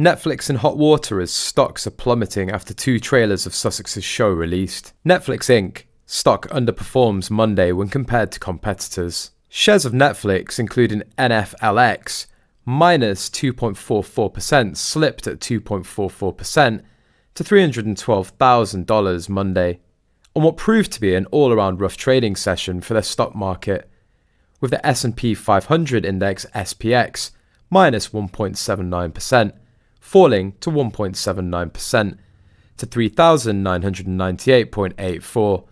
Netflix in hot water as stocks are plummeting after 2 trailers of Sussexes show released. Netflix Inc. stock underperforms Monday when compared to competitors. Shares of Netflix, including NFLX, minus 2.44%, slipped at 2.44% to $312,000 Monday, on what proved to be an all-around rough trading session for their stock market, with the S&P 500 index SPX minus 1.79%, falling to 1.79% to 3,998.84,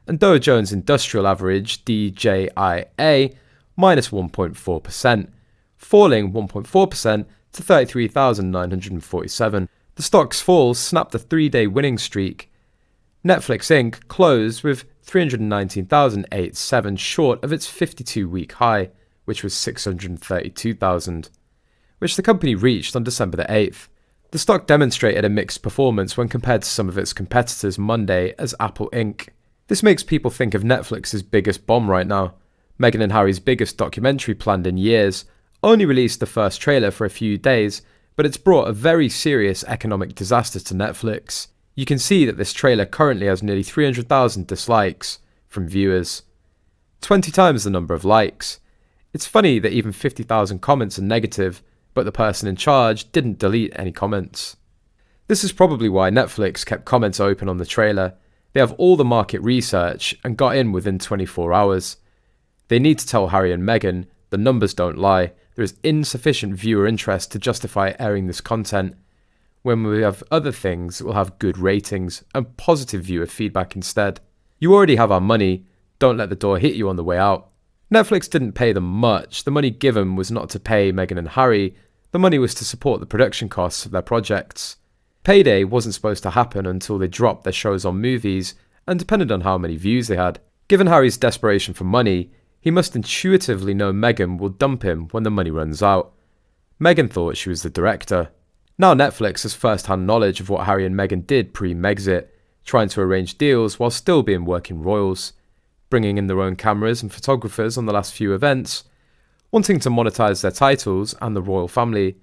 and Dow Jones Industrial Average DJIA minus 1.4%, falling 1.4% to 33,947. The stock's fall snapped a 3-day winning streak. Netflix Inc. closed with 319,087 short of its 52-week high, which was 632,000, which the company reached on December the 8th. The stock demonstrated a mixed performance when compared to some of its competitors Monday as Apple Inc. This makes people think of Netflix's biggest bomb right now. Meghan and Harry's biggest documentary planned in years only released the first trailer for a few days, but it's brought a very serious economic disaster to Netflix. You can see that this trailer currently has nearly 300,000 dislikes from viewers, 20 times the number of likes. It's funny that even 50,000 comments are negative, but the person in charge didn't delete any comments. This is probably why Netflix kept comments open on the trailer. They have all the market research and got in within 24 hours. They need to tell Harry and Meghan, the numbers don't lie, there is insufficient viewer interest to justify airing this content, when we have other things that will have good ratings and positive viewer feedback instead. You already have our money, don't let the door hit you on the way out. Netflix didn't pay them much. The money given was not to pay Meghan and Harry, the money was to support the production costs of their projects. Payday wasn't supposed to happen until they dropped their shows on movies and depended on how many views they had. Given Harry's desperation for money, he must intuitively know Meghan will dump him when the money runs out. Meghan thought she was the director. Now Netflix has first-hand knowledge of what Harry and Meghan did pre-Megxit, trying to arrange deals while still being working royals, bringing in their own cameras and photographers on the last few events, wanting to monetize their titles and the royal family.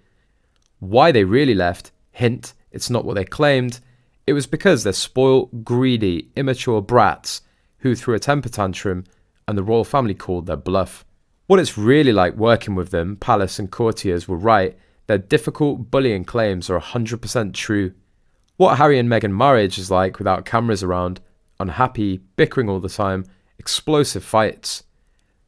Why they really left, hint, it's not what they claimed, it was because they're spoiled, greedy, immature brats who threw a temper tantrum and the royal family called their bluff. What it's really like working with them, palace and courtiers were right, their difficult bullying claims are 100% true. What Harry and Meghan marriage is like without cameras around, unhappy, bickering all the time, explosive fights.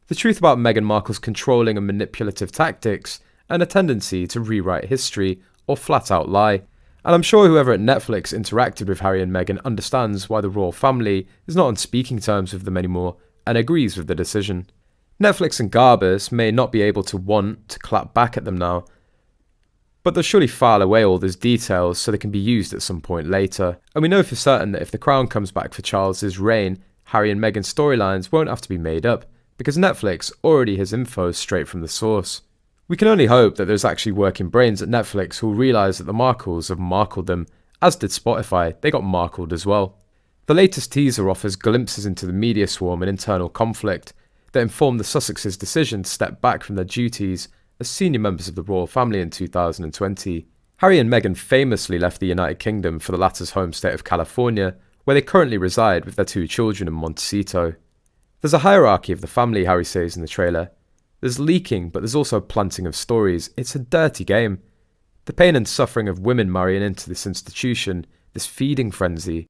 The truth about Meghan Markle's controlling and manipulative tactics and a tendency to rewrite history or flat out lie. And I'm sure whoever at Netflix interacted with Harry and Meghan understands why the royal family is not on speaking terms with them anymore and agrees with the decision. Netflix and Garbus may not be able to want to clap back at them now, but they'll surely file away all those details so they can be used at some point later. And we know for certain that if the crown comes back for Charles's reign, Harry and Meghan's storylines won't have to be made up, because Netflix already has info straight from the source. We can only hope that there's actually working brains at Netflix who'll realise that the Markles have Markled them, as did Spotify, they got Markled as well. The latest teaser offers glimpses into the media swarm and internal conflict that informed the Sussexes' decision to step back from their duties as senior members of the royal family in 2020. Harry and Meghan famously left the United Kingdom for the latter's home state of California, where they currently reside with their 2 children in Montecito. There's a hierarchy of the family, Harry says in the trailer. There's leaking, but there's also planting of stories. It's a dirty game. The pain and suffering of women marrying into this institution, this feeding frenzy,